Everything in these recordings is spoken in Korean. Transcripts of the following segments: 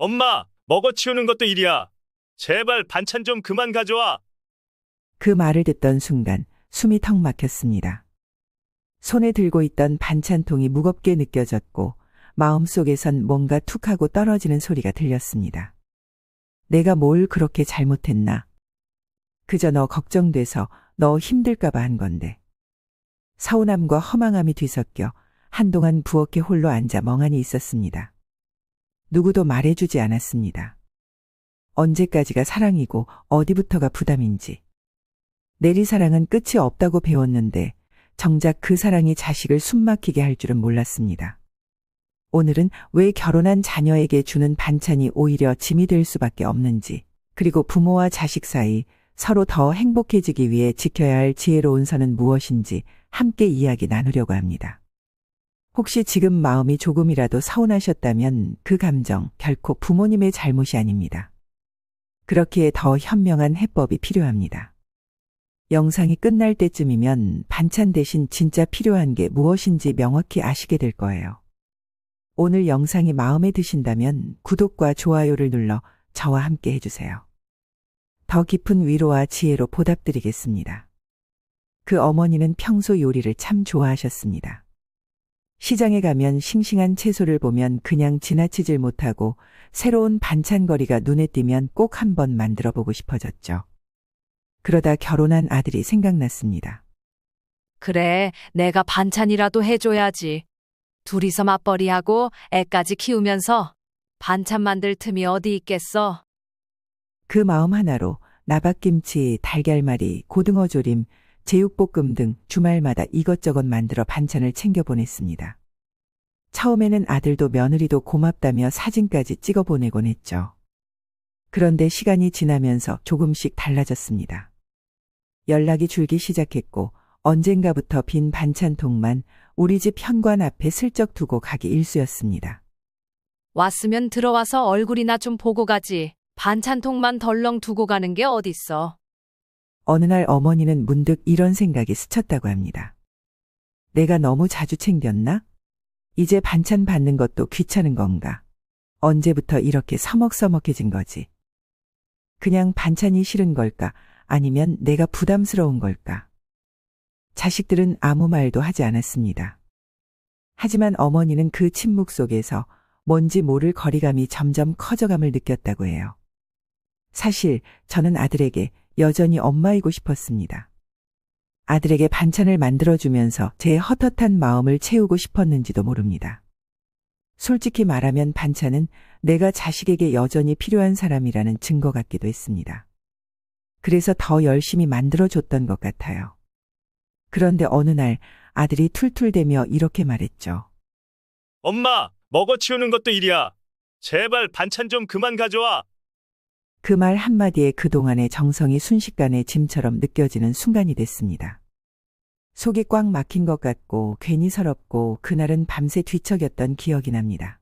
엄마, 먹어치우는 것도 일이야. 제발 반찬 좀 그만 가져와. 그 말을 듣던 순간 숨이 턱 막혔습니다. 손에 들고 있던 반찬통이 무겁게 느껴졌고 마음속에선 뭔가 툭 하고 떨어지는 소리가 들렸습니다. 내가 뭘 그렇게 잘못했나? 그저 너 걱정돼서 너 힘들까봐 한 건데. 서운함과 허망함이 뒤섞여 한동안 부엌에 홀로 앉아 멍하니 있었습니다. 누구도 말해주지 않았습니다. 언제까지가 사랑이고 어디부터가 부담인지. 내리사랑은 끝이 없다고 배웠는데 정작 그 사랑이 자식을 숨막히게 할 줄은 몰랐습니다. 오늘은 왜 결혼한 자녀에게 주는 반찬이 오히려 짐이 될 수밖에 없는지, 그리고 부모와 자식 사이 서로 더 행복해지기 위해 지켜야 할 지혜로운 선은 무엇인지 함께 이야기 나누려고 합니다. 혹시 지금 마음이 조금이라도 서운하셨다면 그 감정 결코 부모님의 잘못이 아닙니다. 그렇기에 더 현명한 해법이 필요합니다. 영상이 끝날 때쯤이면 반찬 대신 진짜 필요한 게 무엇인지 명확히 아시게 될 거예요. 오늘 영상이 마음에 드신다면 구독과 좋아요를 눌러 저와 함께 해주세요. 더 깊은 위로와 지혜로 보답드리겠습니다. 그 어머니는 평소 요리를 참 좋아하셨습니다. 시장에 가면 싱싱한 채소를 보면 그냥 지나치질 못하고 새로운 반찬거리가 눈에 띄면 꼭 한번 만들어 보고 싶어졌죠. 그러다 결혼한 아들이 생각났습니다. 그래, 내가 반찬이라도 해줘야지. 둘이서 맞벌이하고 애까지 키우면서 반찬 만들 틈이 어디 있겠어? 그 마음 하나로 나박김치, 달걀말이, 고등어조림, 제육볶음 등 주말마다 이것저것 만들어 반찬을 챙겨 보냈습니다. 처음에는 아들도 며느리도 고맙다며 사진까지 찍어 보내곤 했죠. 그런데 시간이 지나면서 조금씩 달라졌습니다. 연락이 줄기 시작했고 언젠가부터 빈 반찬통만 우리 집 현관 앞에 슬쩍 두고 가기 일쑤였습니다. 왔으면 들어와서 얼굴이나 좀 보고 가지. 반찬통만 덜렁 두고 가는 게 어딨어. 어느 날 어머니는 문득 이런 생각이 스쳤다고 합니다. 내가 너무 자주 챙겼나? 이제 반찬 받는 것도 귀찮은 건가? 언제부터 이렇게 서먹서먹해진 거지? 그냥 반찬이 싫은 걸까? 아니면 내가 부담스러운 걸까? 자식들은 아무 말도 하지 않았습니다. 하지만 어머니는 그 침묵 속에서 뭔지 모를 거리감이 점점 커져감을 느꼈다고 해요. 사실 저는 아들에게 여전히 엄마이고 싶었습니다. 아들에게 반찬을 만들어주면서 제 헛헛한 마음을 채우고 싶었는지도 모릅니다. 솔직히 말하면 반찬은 내가 자식에게 여전히 필요한 사람이라는 증거 같기도 했습니다. 그래서 더 열심히 만들어줬던 것 같아요. 그런데 어느 날 아들이 툴툴대며 이렇게 말했죠. 엄마, 먹어치우는 것도 일이야. 제발 반찬 좀 그만 가져와. 그 말 한마디에 그동안의 정성이 순식간에 짐처럼 느껴지는 순간이 됐습니다. 속이 꽉 막힌 것 같고 괜히 서럽고 그날은 밤새 뒤척였던 기억이 납니다.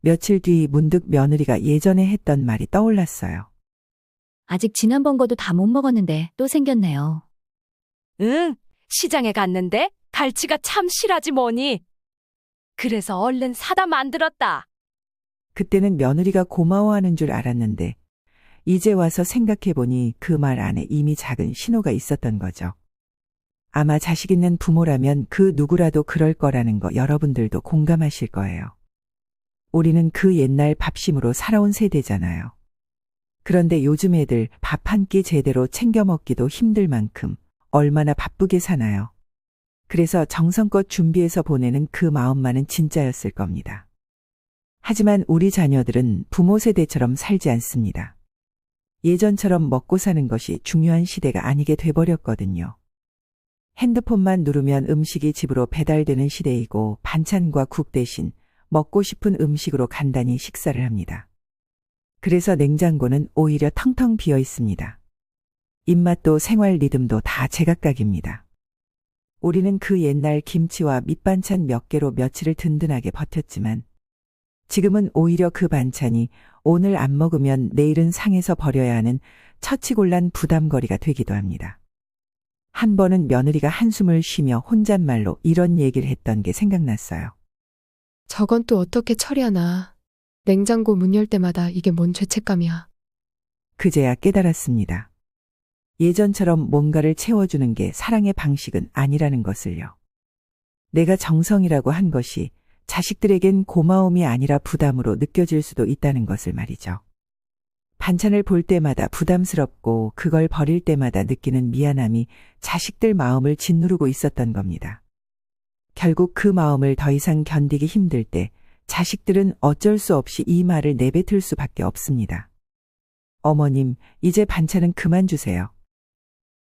며칠 뒤 문득 며느리가 예전에 했던 말이 떠올랐어요. 아직 지난번 거도 다 못 먹었는데 또 생겼네요. 응, 시장에 갔는데 갈치가 참 실하지 뭐니. 그래서 얼른 사다 만들었다. 그때는 며느리가 고마워하는 줄 알았는데 이제 와서 생각해보니 그 말 안에 이미 작은 신호가 있었던 거죠. 아마 자식 있는 부모라면 그 누구라도 그럴 거라는 거 여러분들도 공감하실 거예요. 우리는 그 옛날 밥심으로 살아온 세대잖아요. 그런데 요즘 애들 밥 한 끼 제대로 챙겨 먹기도 힘들 만큼 얼마나 바쁘게 사나요? 그래서 정성껏 준비해서 보내는 그 마음만은 진짜였을 겁니다. 하지만 우리 자녀들은 부모 세대처럼 살지 않습니다. 예전처럼 먹고 사는 것이 중요한 시대가 아니게 돼버렸거든요. 핸드폰만 누르면 음식이 집으로 배달되는 시대이고 반찬과 국 대신 먹고 싶은 음식으로 간단히 식사를 합니다. 그래서 냉장고는 오히려 텅텅 비어 있습니다. 입맛도 생활 리듬도 다 제각각입니다. 우리는 그 옛날 김치와 밑반찬 몇 개로 며칠을 든든하게 버텼지만 지금은 오히려 그 반찬이 오늘 안 먹으면 내일은 상해서 버려야 하는 처치곤란 부담거리가 되기도 합니다. 한 번은 며느리가 한숨을 쉬며 혼잣말로 이런 얘기를 했던 게 생각났어요. 저건 또 어떻게 처리하나. 냉장고 문 열 때마다 이게 뭔 죄책감이야. 그제야 깨달았습니다. 예전처럼 뭔가를 채워주는 게 사랑의 방식은 아니라는 것을요. 내가 정성이라고 한 것이 자식들에겐 고마움이 아니라 부담으로 느껴질 수도 있다는 것을 말이죠. 반찬을 볼 때마다 부담스럽고 그걸 버릴 때마다 느끼는 미안함이 자식들 마음을 짓누르고 있었던 겁니다. 결국 그 마음을 더 이상 견디기 힘들 때 자식들은 어쩔 수 없이 이 말을 내뱉을 수밖에 없습니다. 어머님, 이제 반찬은 그만 주세요.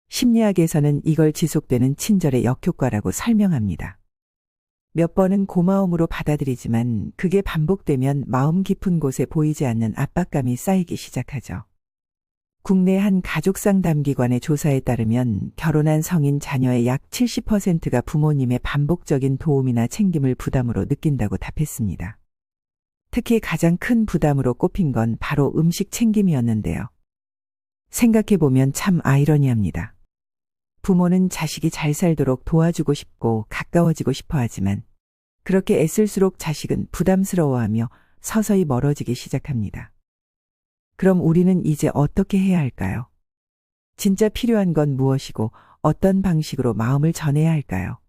심리학에서는 이걸 지속되는 친절의 역효과라고 설명합니다. 몇 번은 고마움으로 받아들이지만 그게 반복되면 마음 깊은 곳에 보이지 않는 압박감이 쌓이기 시작하죠. 국내 한 가족상담기관의 조사에 따르면 결혼한 성인 자녀의 약 70%가 부모님의 반복적인 도움이나 챙김을 부담으로 느낀다고 답했습니다. 특히 가장 큰 부담으로 꼽힌 건 바로 음식 챙김이었는데요. 생각해보면 참 아이러니합니다. 부모는 자식이 잘 살도록 도와주고 싶고 가까워지고 싶어 하지만 그렇게 애쓸수록 자식은 부담스러워하며 서서히 멀어지기 시작합니다. 그럼 우리는 이제 어떻게 해야 할까요? 진짜 필요한 건 무엇이고 어떤 방식으로 마음을 전해야 할까요?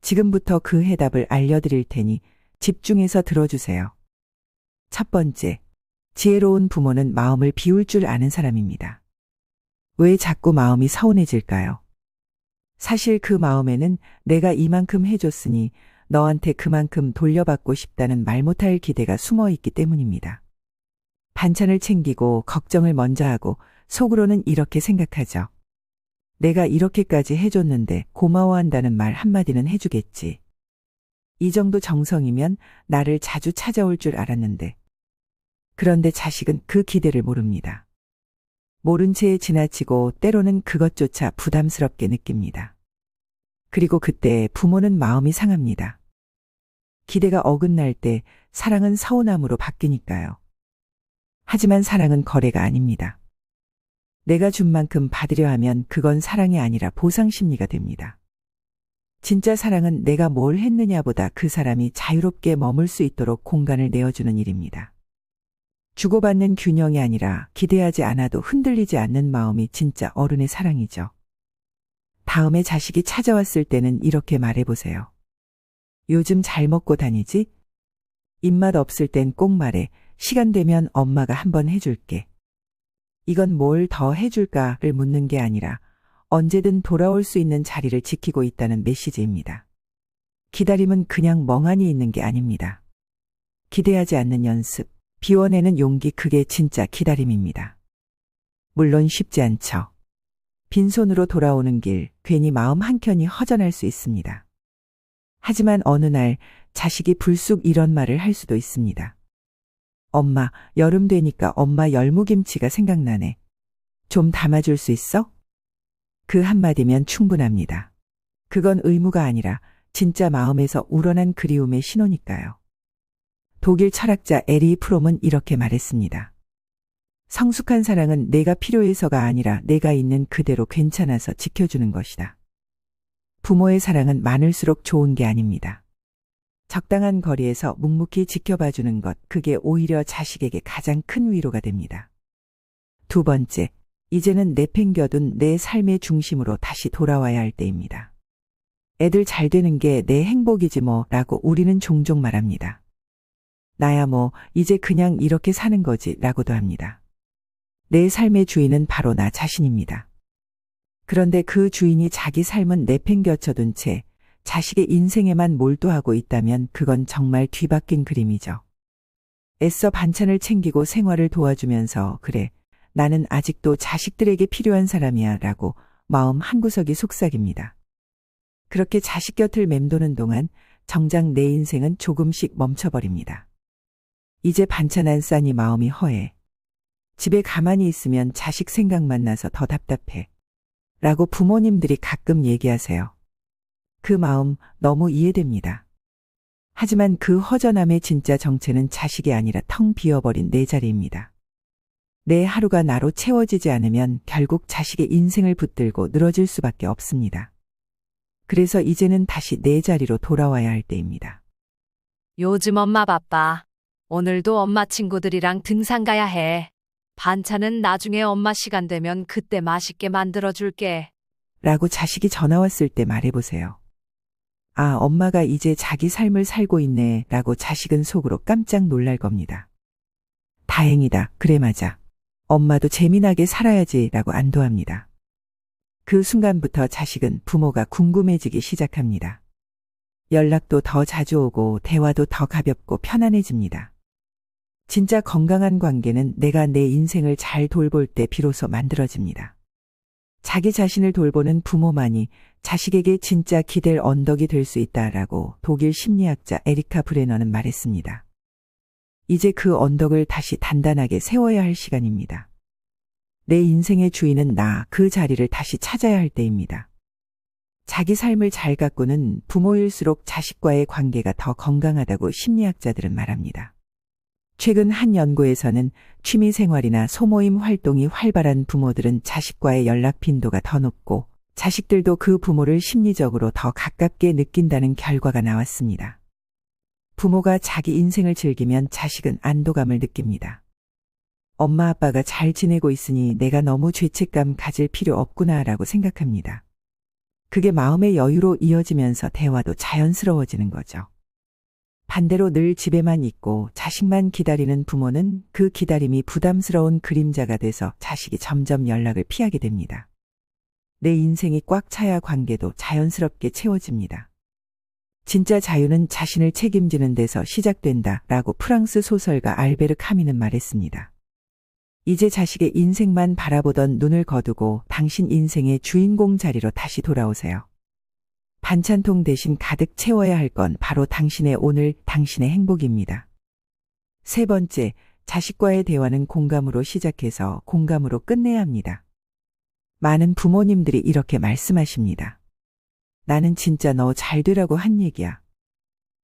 지금부터 그 해답을 알려드릴 테니 집중해서 들어주세요. 첫 번째, 지혜로운 부모는 마음을 비울 줄 아는 사람입니다. 왜 자꾸 마음이 서운해질까요? 사실 그 마음에는 내가 이만큼 해줬으니 너한테 그만큼 돌려받고 싶다는 말 못할 기대가 숨어 있기 때문입니다. 반찬을 챙기고 걱정을 먼저 하고 속으로는 이렇게 생각하죠. 내가 이렇게까지 해줬는데 고마워한다는 말 한마디는 해주겠지. 이 정도 정성이면 나를 자주 찾아올 줄 알았는데. 그런데 자식은 그 기대를 모릅니다. 모른 채 지나치고 때로는 그것조차 부담스럽게 느낍니다. 그리고 그때 부모는 마음이 상합니다. 기대가 어긋날 때 사랑은 서운함으로 바뀌니까요. 하지만 사랑은 거래가 아닙니다. 내가 준 만큼 받으려 하면 그건 사랑이 아니라 보상 심리가 됩니다. 진짜 사랑은 내가 뭘 했느냐보다 그 사람이 자유롭게 머물 수 있도록 공간을 내어주는 일입니다. 주고받는 균형이 아니라 기대하지 않아도 흔들리지 않는 마음이 진짜 어른의 사랑이죠. 다음에 자식이 찾아왔을 때는 이렇게 말해보세요. 요즘 잘 먹고 다니지? 입맛 없을 땐 꼭 말해. 시간 되면 엄마가 한번 해줄게. 이건 뭘 더 해줄까를 묻는 게 아니라 언제든 돌아올 수 있는 자리를 지키고 있다는 메시지입니다. 기다림은 그냥 멍하니 있는 게 아닙니다. 기대하지 않는 연습, 비워내는 용기, 그게 진짜 기다림입니다. 물론 쉽지 않죠. 빈손으로 돌아오는 길, 괜히 마음 한켠이 허전할 수 있습니다. 하지만 어느 날 자식이 불쑥 이런 말을 할 수도 있습니다. 엄마, 여름 되니까 엄마 열무김치가 생각나네. 좀 담아줄 수 있어? 그 한마디면 충분합니다. 그건 의무가 아니라 진짜 마음에서 우러난 그리움의 신호니까요. 독일 철학자 에리 프롬은 이렇게 말했습니다. 성숙한 사랑은 내가 필요해서가 아니라 내가 있는 그대로 괜찮아서 지켜주는 것이다. 부모의 사랑은 많을수록 좋은 게 아닙니다. 적당한 거리에서 묵묵히 지켜봐주는 것, 그게 오히려 자식에게 가장 큰 위로가 됩니다. 두 번째, 이제는 내팽겨둔 내 삶의 중심으로 다시 돌아와야 할 때입니다. 애들 잘 되는 게 내 행복이지 뭐 라고 우리는 종종 말합니다. 나야 뭐 이제 그냥 이렇게 사는 거지 라고도 합니다. 내 삶의 주인은 바로 나 자신입니다. 그런데 그 주인이 자기 삶은 내팽겨쳐둔 채 자식의 인생에만 몰두하고 있다면 그건 정말 뒤바뀐 그림이죠. 애써 반찬을 챙기고 생활을 도와주면서 그래, 나는 아직도 자식들에게 필요한 사람이야 라고 마음 한구석이 속삭입니다. 그렇게 자식 곁을 맴도는 동안 정작 내 인생은 조금씩 멈춰버립니다. 이제 반찬 안 싸니 마음이 허해. 집에 가만히 있으면 자식 생각만 나서 더 답답해. 라고 부모님들이 가끔 얘기하세요. 그 마음 너무 이해됩니다. 하지만 그 허전함의 진짜 정체는 자식이 아니라 텅 비어버린 내 자리입니다. 내 하루가 나로 채워지지 않으면 결국 자식의 인생을 붙들고 늘어질 수밖에 없습니다. 그래서 이제는 다시 내 자리로 돌아와야 할 때입니다. 요즘 엄마 바빠. 오늘도 엄마 친구들이랑 등산 가야 해. 반찬은 나중에 엄마 시간 되면 그때 맛있게 만들어 줄게. 라고 자식이 전화 왔을 때 말해보세요. 아, 엄마가 이제 자기 삶을 살고 있네 라고 자식은 속으로 깜짝 놀랄 겁니다. 다행이다. 그래 맞아. 엄마도 재미나게 살아야지 라고 안도합니다. 그 순간부터 자식은 부모가 궁금해지기 시작합니다. 연락도 더 자주 오고 대화도 더 가볍고 편안해집니다. 진짜 건강한 관계는 내가 내 인생을 잘 돌볼 때 비로소 만들어집니다. 자기 자신을 돌보는 부모만이 자식에게 진짜 기댈 언덕이 될 수 있다라고 독일 심리학자 에리카 브레너는 말했습니다. 이제 그 언덕을 다시 단단하게 세워야 할 시간입니다. 내 인생의 주인은 나, 그 자리를 다시 찾아야 할 때입니다. 자기 삶을 잘 가꾸는 부모일수록 자식과의 관계가 더 건강하다고 심리학자들은 말합니다. 최근 한 연구에서는 취미 생활이나 소모임 활동이 활발한 부모들은 자식과의 연락 빈도가 더 높고 자식들도 그 부모를 심리적으로 더 가깝게 느낀다는 결과가 나왔습니다. 부모가 자기 인생을 즐기면 자식은 안도감을 느낍니다. 엄마 아빠가 잘 지내고 있으니 내가 너무 죄책감 가질 필요 없구나라고 생각합니다. 그게 마음의 여유로 이어지면서 대화도 자연스러워지는 거죠. 반대로 늘 집에만 있고 자식만 기다리는 부모는 그 기다림이 부담스러운 그림자가 돼서 자식이 점점 연락을 피하게 됩니다. 내 인생이 꽉 차야 관계도 자연스럽게 채워집니다. 진짜 자유는 자신을 책임지는 데서 시작된다 라고 프랑스 소설가 알베르 카미는 말했습니다. 이제 자식의 인생만 바라보던 눈을 거두고 당신 인생의 주인공 자리로 다시 돌아오세요. 반찬통 대신 가득 채워야 할 건 바로 당신의 오늘, 당신의 행복입니다. 세 번째, 자식과의 대화는 공감으로 시작해서 공감으로 끝내야 합니다. 많은 부모님들이 이렇게 말씀하십니다. 나는 진짜 너 잘 되라고 한 얘기야.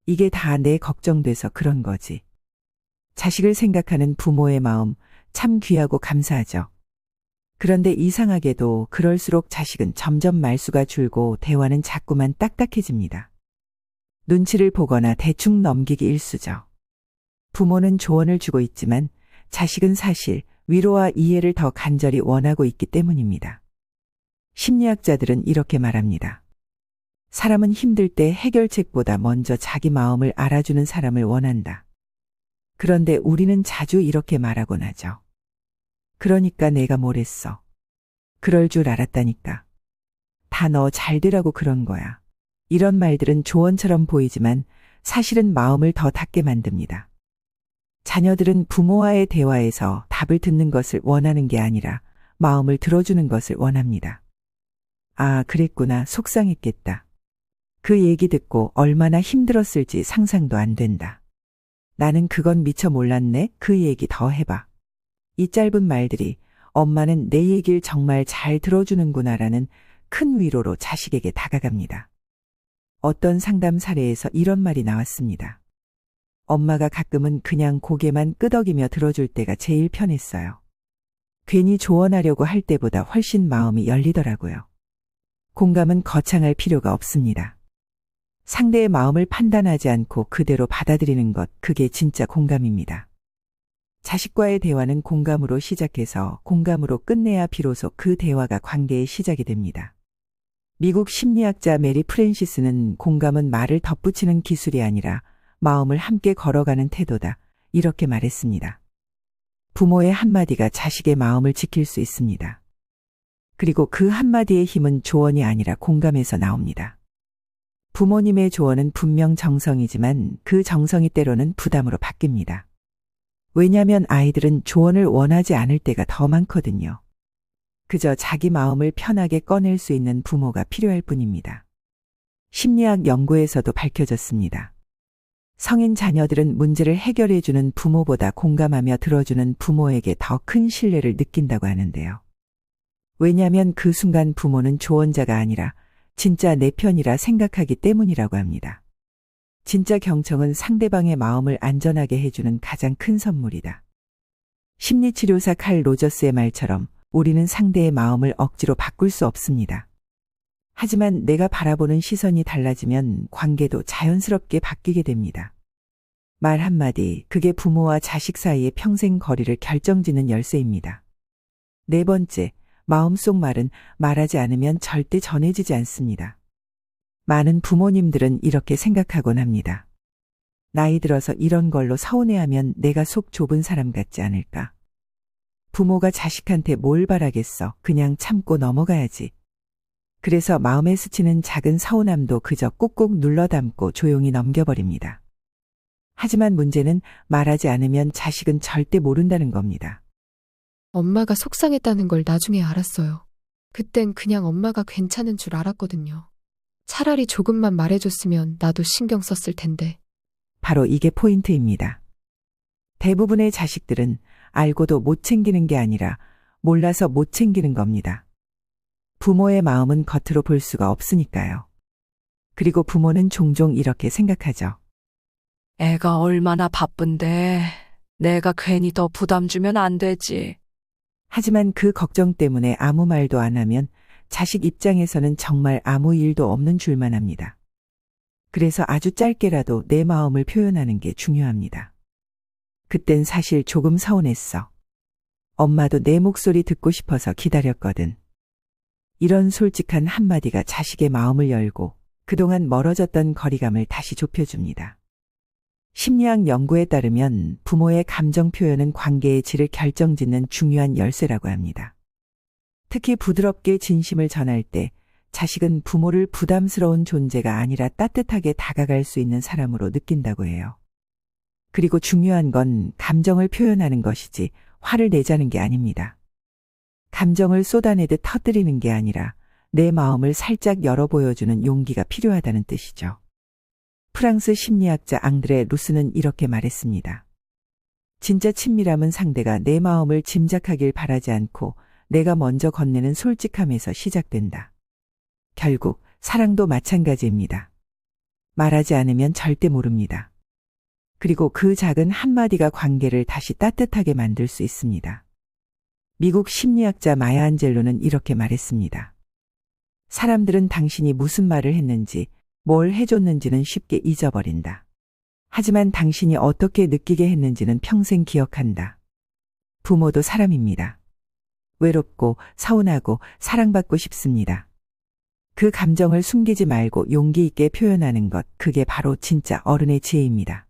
이게 다 내 걱정돼서 그런 거지. 자식을 생각하는 부모의 마음 참 귀하고 감사하죠. 그런데 이상하게도 그럴수록 자식은 점점 말수가 줄고 대화는 자꾸만 딱딱해집니다. 눈치를 보거나 대충 넘기기 일쑤죠. 부모는 조언을 주고 있지만 자식은 사실 위로와 이해를 더 간절히 원하고 있기 때문입니다. 심리학자들은 이렇게 말합니다. 사람은 힘들 때 해결책보다 먼저 자기 마음을 알아주는 사람을 원한다. 그런데 우리는 자주 이렇게 말하곤 하죠. 그러니까 내가 뭘 했어. 그럴 줄 알았다니까. 다 너 잘 되라고 그런 거야. 이런 말들은 조언처럼 보이지만 사실은 마음을 더 닫게 만듭니다. 자녀들은 부모와의 대화에서 답을 듣는 것을 원하는 게 아니라 마음을 들어주는 것을 원합니다. 아, 그랬구나. 속상했겠다. 그 얘기 듣고 얼마나 힘들었을지 상상도 안 된다. 나는 그건 미처 몰랐네. 그 얘기 더 해봐. 이 짧은 말들이 엄마는 내 얘기를 정말 잘 들어주는구나라는 큰 위로로 자식에게 다가갑니다. 어떤 상담 사례에서 이런 말이 나왔습니다. 엄마가 가끔은 그냥 고개만 끄덕이며 들어줄 때가 제일 편했어요. 괜히 조언하려고 할 때보다 훨씬 마음이 열리더라고요. 공감은 거창할 필요가 없습니다. 상대의 마음을 판단하지 않고 그대로 받아들이는 것, 그게 진짜 공감입니다. 자식과의 대화는 공감으로 시작해서 공감으로 끝내야 비로소 그 대화가 관계의 시작이 됩니다. 미국 심리학자 메리 프랜시스는 공감은 말을 덧붙이는 기술이 아니라 마음을 함께 걸어가는 태도다. 이렇게 말했습니다. 부모의 한마디가 자식의 마음을 지킬 수 있습니다. 그리고 그 한마디의 힘은 조언이 아니라 공감에서 나옵니다. 부모님의 조언은 분명 정성이지만 그 정성이 때로는 부담으로 바뀝니다. 왜냐하면 아이들은 조언을 원하지 않을 때가 더 많거든요. 그저 자기 마음을 편하게 꺼낼 수 있는 부모가 필요할 뿐입니다. 심리학 연구에서도 밝혀졌습니다. 성인 자녀들은 문제를 해결해주는 부모보다 공감하며 들어주는 부모에게 더 큰 신뢰를 느낀다고 하는데요. 왜냐하면 그 순간 부모는 조언자가 아니라 진짜 내 편이라 생각하기 때문이라고 합니다. 진짜 경청은 상대방의 마음을 안전하게 해주는 가장 큰 선물이다. 심리치료사 칼 로저스의 말처럼 우리는 상대의 마음을 억지로 바꿀 수 없습니다. 하지만 내가 바라보는 시선이 달라지면 관계도 자연스럽게 바뀌게 됩니다. 말 한마디, 그게 부모와 자식 사이의 평생 거리를 결정짓는 열쇠입니다. 네 번째, 마음속 말은 말하지 않으면 절대 전해지지 않습니다. 많은 부모님들은 이렇게 생각하곤 합니다. 나이 들어서 이런 걸로 서운해하면 내가 속 좁은 사람 같지 않을까? 부모가 자식한테 뭘 바라겠어. 그냥 참고 넘어가야지. 그래서 마음에 스치는 작은 서운함도 그저 꾹꾹 눌러 담고 조용히 넘겨버립니다. 하지만 문제는 말하지 않으면 자식은 절대 모른다는 겁니다. 엄마가 속상했다는 걸 나중에 알았어요. 그땐 그냥 엄마가 괜찮은 줄 알았거든요. 차라리 조금만 말해줬으면 나도 신경 썼을 텐데. 바로 이게 포인트입니다. 대부분의 자식들은 알고도 못 챙기는 게 아니라 몰라서 못 챙기는 겁니다. 부모의 마음은 겉으로 볼 수가 없으니까요. 그리고 부모는 종종 이렇게 생각하죠. 애가 얼마나 바쁜데 내가 괜히 더 부담 주면 안 되지. 하지만 그 걱정 때문에 아무 말도 안 하면 자식 입장에서는 정말 아무 일도 없는 줄만 압니다. 그래서 아주 짧게라도 내 마음을 표현하는 게 중요합니다. 그땐 사실 조금 서운했어. 엄마도 내 목소리 듣고 싶어서 기다렸거든. 이런 솔직한 한마디가 자식의 마음을 열고 그동안 멀어졌던 거리감을 다시 좁혀줍니다. 심리학 연구에 따르면 부모의 감정 표현은 관계의 질을 결정짓는 중요한 열쇠라고 합니다. 특히 부드럽게 진심을 전할 때 자식은 부모를 부담스러운 존재가 아니라 따뜻하게 다가갈 수 있는 사람으로 느낀다고 해요. 그리고 중요한 건 감정을 표현하는 것이지 화를 내자는 게 아닙니다. 감정을 쏟아내듯 터뜨리는 게 아니라 내 마음을 살짝 열어 보여주는 용기가 필요하다는 뜻이죠. 프랑스 심리학자 앙드레 루스는 이렇게 말했습니다. 진짜 친밀함은 상대가 내 마음을 짐작하길 바라지 않고 내가 먼저 건네는 솔직함에서 시작된다. 결국 사랑도 마찬가지입니다. 말하지 않으면 절대 모릅니다. 그리고 그 작은 한마디가 관계를 다시 따뜻하게 만들 수 있습니다. 미국 심리학자 마야 안젤로는 이렇게 말했습니다. 사람들은 당신이 무슨 말을 했는지, 뭘 해줬는지는 쉽게 잊어버린다. 하지만 당신이 어떻게 느끼게 했는지는 평생 기억한다. 부모도 사람입니다. 외롭고 서운하고 사랑받고 싶습니다. 그 감정을 숨기지 말고 용기 있게 표현하는 것, 그게 바로 진짜 어른의 지혜입니다.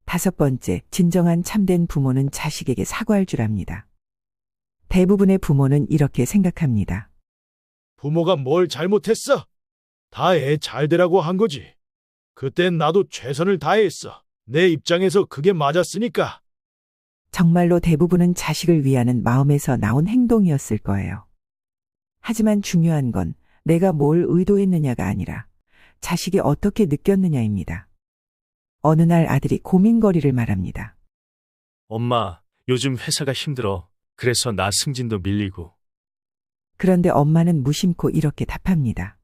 다섯 번째, 진정한 참된 부모는 자식에게 사과할 줄 압니다. 대부분의 부모는 이렇게 생각합니다. 부모가 뭘 잘못했어? 다 애 잘 되라고 한 거지. 그땐 나도 최선을 다했어. 내 입장에서 그게 맞았으니까. 정말로 대부분은 자식을 위하는 마음에서 나온 행동이었을 거예요. 하지만 중요한 건 내가 뭘 의도했느냐가 아니라 자식이 어떻게 느꼈느냐입니다. 어느 날 아들이 고민거리를 말합니다. 엄마, 요즘 회사가 힘들어. 그래서 나 승진도 밀리고. 그런데 엄마는 무심코 이렇게 답합니다.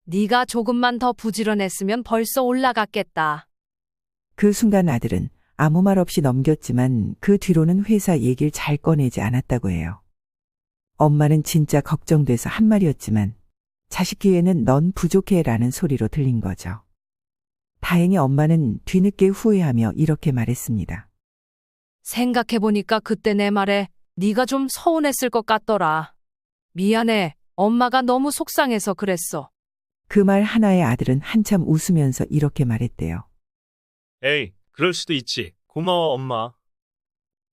네가 조금만 더 부지런했으면 벌써 올라갔겠다. 그 순간 아들은 아무 말 없이 넘겼지만 그 뒤로는 회사 얘기를 잘 꺼내지 않았다고 해요. 엄마는 진짜 걱정돼서 한 말이었지만 자식 귀에는 넌 부족해라는 소리로 들린 거죠. 다행히 엄마는 뒤늦게 후회하며 이렇게 말했습니다. 생각해보니까 그때 내 말에 네가 좀 서운했을 것 같더라. 미안해. 엄마가 너무 속상해서 그랬어. 그 말 하나에 아들은 한참 웃으면서 이렇게 말했대요. 에이, 그럴 수도 있지. 고마워, 엄마.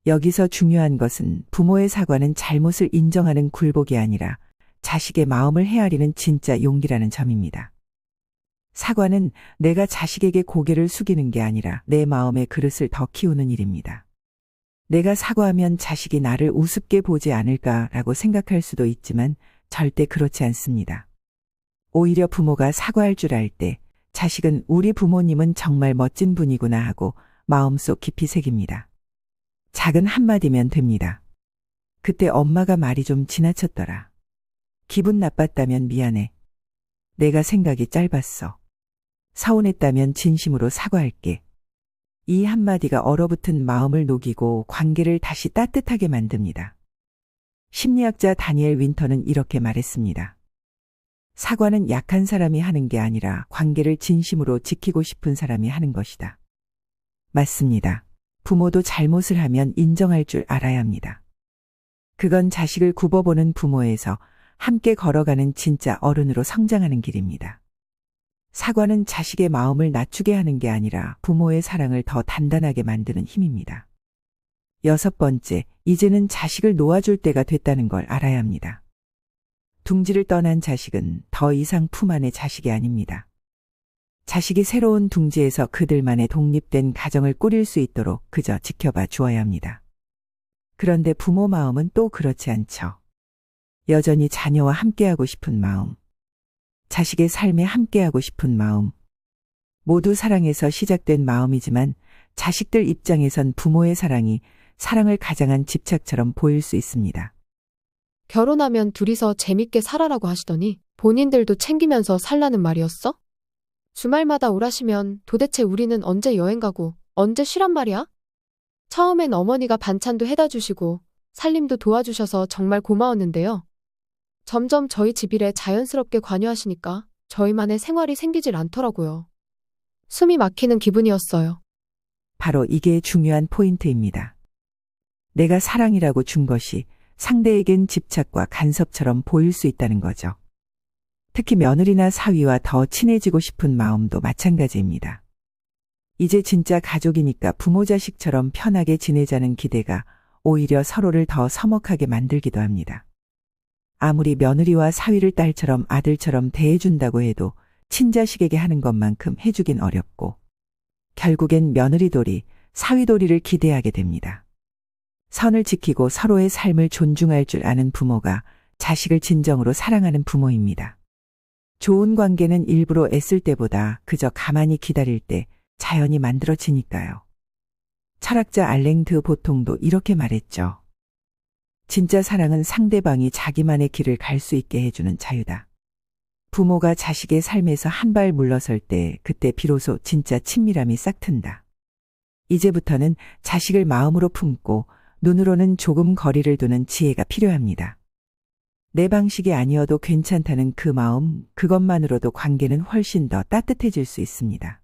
여기서 중요한 것은 부모의 사과는 잘못을 인정하는 굴복이 아니라 자식의 마음을 헤아리는 진짜 용기라는 점입니다. 사과는 내가 자식에게 고개를 숙이는 게 아니라 내 마음의 그릇을 더 키우는 일입니다. 내가 사과하면 자식이 나를 우습게 보지 않을까라고 생각할 수도 있지만 절대 그렇지 않습니다. 오히려 부모가 사과할 줄 알 때 자식은 우리 부모님은 정말 멋진 분이구나 하고 마음속 깊이 새깁니다. 작은 한마디면 됩니다. 그때 엄마가 말이 좀 지나쳤더라. 기분 나빴다면 미안해. 내가 생각이 짧았어. 서운했다면 진심으로 사과할게. 이 한마디가 얼어붙은 마음을 녹이고 관계를 다시 따뜻하게 만듭니다. 심리학자 다니엘 윈터는 이렇게 말했습니다. 사과는 약한 사람이 하는 게 아니라 관계를 진심으로 지키고 싶은 사람이 하는 것이다. 맞습니다. 부모도 잘못을 하면 인정할 줄 알아야 합니다. 그건 자식을 굽어보는 부모에서 함께 걸어가는 진짜 어른으로 성장하는 길입니다. 사과는 자식의 마음을 낮추게 하는 게 아니라 부모의 사랑을 더 단단하게 만드는 힘입니다. 6번째, 이제는 자식을 놓아줄 때가 됐다는 걸 알아야 합니다. 둥지를 떠난 자식은 더 이상 품 안의 자식이 아닙니다. 자식이 새로운 둥지에서 그들만의 독립된 가정을 꾸릴 수 있도록 그저 지켜봐 주어야 합니다. 그런데 부모 마음은 또 그렇지 않죠. 여전히 자녀와 함께하고 싶은 마음, 자식의 삶에 함께하고 싶은 마음, 모두 사랑에서 시작된 마음이지만 자식들 입장에선 부모의 사랑이 사랑을 가장한 집착처럼 보일 수 있습니다. 결혼하면 둘이서 재밌게 살아라고 하시더니 본인들도 챙기면서 살라는 말이었어? 주말마다 오라시면 도대체 우리는 언제 여행 가고 언제 쉬란 말이야? 처음엔 어머니가 반찬도 해다 주시고 살림도 도와주셔서 정말 고마웠는데요. 점점 저희 집 일에 자연스럽게 관여하시니까 저희만의 생활이 생기질 않더라고요. 숨이 막히는 기분이었어요. 바로 이게 중요한 포인트입니다. 내가 사랑이라고 준 것이 상대에겐 집착과 간섭처럼 보일 수 있다는 거죠. 특히 며느리나 사위와 더 친해지고 싶은 마음도 마찬가지입니다. 이제 진짜 가족이니까 부모 자식처럼 편하게 지내자는 기대가 오히려 서로를 더 서먹하게 만들기도 합니다. 아무리 며느리와 사위를 딸처럼 아들처럼 대해준다고 해도 친자식에게 하는 것만큼 해주긴 어렵고 결국엔 며느리돌이, 사위돌이를 기대하게 됩니다. 선을 지키고 서로의 삶을 존중할 줄 아는 부모가 자식을 진정으로 사랑하는 부모입니다. 좋은 관계는 일부러 애쓸 때보다 그저 가만히 기다릴 때 자연히 만들어지니까요. 철학자 알랭 드 보통도 이렇게 말했죠. 진짜 사랑은 상대방이 자기만의 길을 갈 수 있게 해주는 자유다. 부모가 자식의 삶에서 한 발 물러설 때 그때 비로소 진짜 친밀함이 싹 튼다. 이제부터는 자식을 마음으로 품고 눈으로는 조금 거리를 두는 지혜가 필요합니다. 내 방식이 아니어도 괜찮다는 그 마음, 그것만으로도 관계는 훨씬 더 따뜻해질 수 있습니다.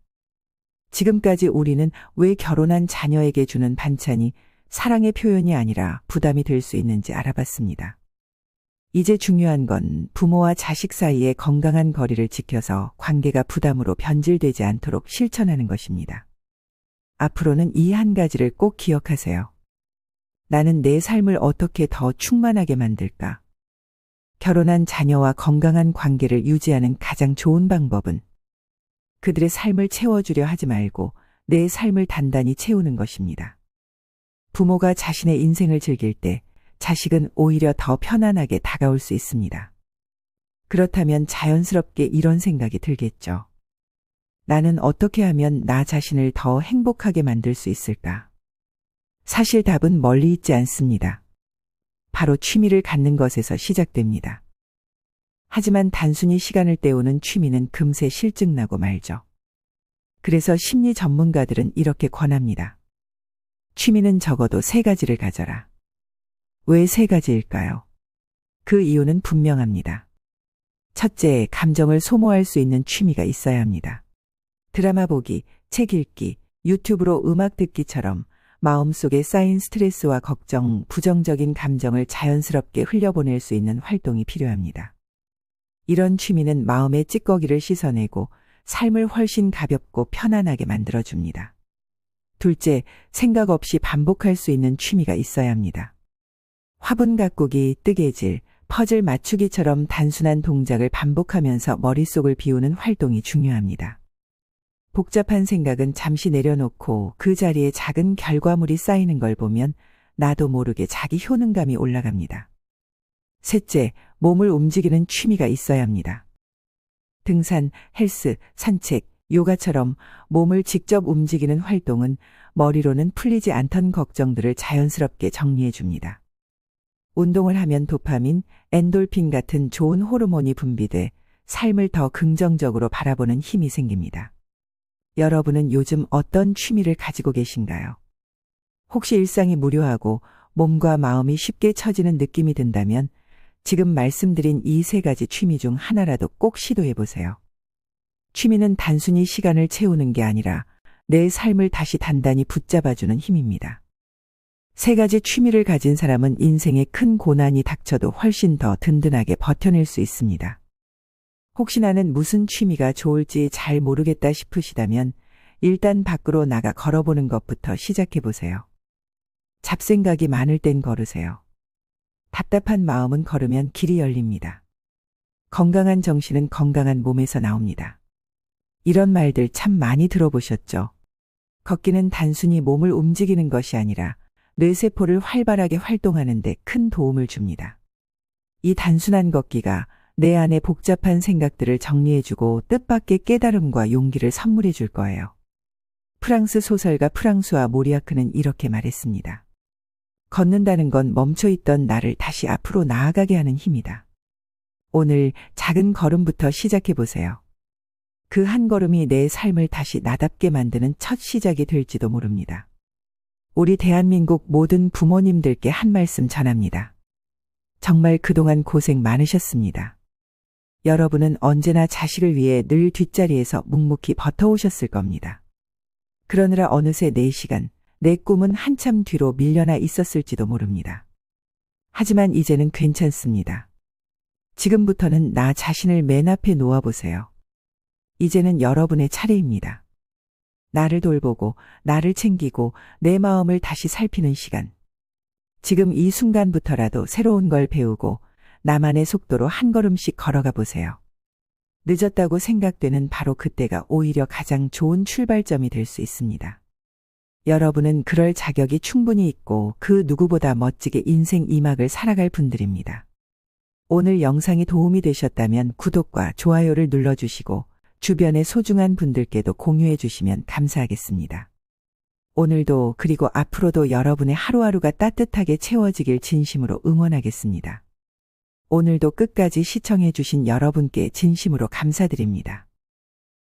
지금까지 우리는 왜 결혼한 자녀에게 주는 반찬이 사랑의 표현이 아니라 부담이 될 수 있는지 알아봤습니다. 이제 중요한 건 부모와 자식 사이의 건강한 거리를 지켜서 관계가 부담으로 변질되지 않도록 실천하는 것입니다. 앞으로는 이 한 가지를 꼭 기억하세요. 나는 내 삶을 어떻게 더 충만하게 만들까? 결혼한 자녀와 건강한 관계를 유지하는 가장 좋은 방법은 그들의 삶을 채워주려 하지 말고 내 삶을 단단히 채우는 것입니다. 부모가 자신의 인생을 즐길 때 자식은 오히려 더 편안하게 다가올 수 있습니다. 그렇다면 자연스럽게 이런 생각이 들겠죠. 나는 어떻게 하면 나 자신을 더 행복하게 만들 수 있을까? 사실 답은 멀리 있지 않습니다. 바로 취미를 갖는 것에서 시작됩니다. 하지만 단순히 시간을 때우는 취미는 금세 실증나고 말죠. 그래서 심리 전문가들은 이렇게 권합니다. 취미는 적어도 3가지를 가져라. 왜 3가지일까요? 그 이유는 분명합니다. 첫째, 감정을 소모할 수 있는 취미가 있어야 합니다. 드라마 보기, 책 읽기, 유튜브로 음악 듣기처럼 마음속에 쌓인 스트레스와 걱정, 부정적인 감정을 자연스럽게 흘려보낼 수 있는 활동이 필요합니다. 이런 취미는 마음의 찌꺼기를 씻어내고 삶을 훨씬 가볍고 편안하게 만들어줍니다. 둘째, 생각 없이 반복할 수 있는 취미가 있어야 합니다. 화분 가꾸기, 뜨개질, 퍼즐 맞추기처럼 단순한 동작을 반복하면서 머릿속을 비우는 활동이 중요합니다. 복잡한 생각은 잠시 내려놓고 그 자리에 작은 결과물이 쌓이는 걸 보면 나도 모르게 자기 효능감이 올라갑니다. 셋째, 몸을 움직이는 취미가 있어야 합니다. 등산, 헬스, 산책, 요가처럼 몸을 직접 움직이는 활동은 머리로는 풀리지 않던 걱정들을 자연스럽게 정리해 줍니다. 운동을 하면 도파민, 엔돌핀 같은 좋은 호르몬이 분비돼 삶을 더 긍정적으로 바라보는 힘이 생깁니다. 여러분은 요즘 어떤 취미를 가지고 계신가요? 혹시 일상이 무료하고 몸과 마음이 쉽게 처지는 느낌이 든다면 지금 말씀드린 이 3가지 취미 중 하나라도 꼭 시도해 보세요. 취미는 단순히 시간을 채우는 게 아니라 내 삶을 다시 단단히 붙잡아주는 힘입니다. 세 가지 취미를 가진 사람은 인생에 큰 고난이 닥쳐도 훨씬 더 든든하게 버텨낼 수 있습니다. 혹시 나는 무슨 취미가 좋을지 잘 모르겠다 싶으시다면 일단 밖으로 나가 걸어보는 것부터 시작해 보세요. 잡생각이 많을 땐 걸으세요. 답답한 마음은 걸으면 길이 열립니다. 건강한 정신은 건강한 몸에서 나옵니다. 이런 말들 참 많이 들어보셨죠? 걷기는 단순히 몸을 움직이는 것이 아니라 뇌세포를 활발하게 활동하는 데 큰 도움을 줍니다. 이 단순한 걷기가 내 안의 복잡한 생각들을 정리해주고 뜻밖의 깨달음과 용기를 선물해 줄 거예요. 프랑스 소설가 프랑수아 모리아크는 이렇게 말했습니다. 걷는다는 건 멈춰있던 나를 다시 앞으로 나아가게 하는 힘이다. 오늘 작은 걸음부터 시작해 보세요. 그 한 걸음이 내 삶을 다시 나답게 만드는 첫 시작이 될지도 모릅니다. 우리 대한민국 모든 부모님들께 한 말씀 전합니다. 정말 그동안 고생 많으셨습니다. 여러분은 언제나 자식을 위해 늘 뒷자리에서 묵묵히 버텨오셨을 겁니다. 그러느라 어느새 내 시간, 내 꿈은 한참 뒤로 밀려나 있었을지도 모릅니다. 하지만 이제는 괜찮습니다. 지금부터는 나 자신을 맨 앞에 놓아보세요. 이제는 여러분의 차례입니다. 나를 돌보고, 나를 챙기고, 내 마음을 다시 살피는 시간. 지금 이 순간부터라도 새로운 걸 배우고, 나만의 속도로 한 걸음씩 걸어가 보세요. 늦었다고 생각되는 바로 그때가 오히려 가장 좋은 출발점이 될 수 있습니다. 여러분은 그럴 자격이 충분히 있고 그 누구보다 멋지게 인생 2막을 살아갈 분들입니다. 오늘 영상이 도움이 되셨다면 구독과 좋아요를 눌러주시고 주변의 소중한 분들께도 공유해 주시면 감사하겠습니다. 오늘도 그리고 앞으로도 여러분의 하루하루가 따뜻하게 채워지길 진심으로 응원하겠습니다. 오늘도 끝까지 시청해 주신 여러분께 진심으로 감사드립니다.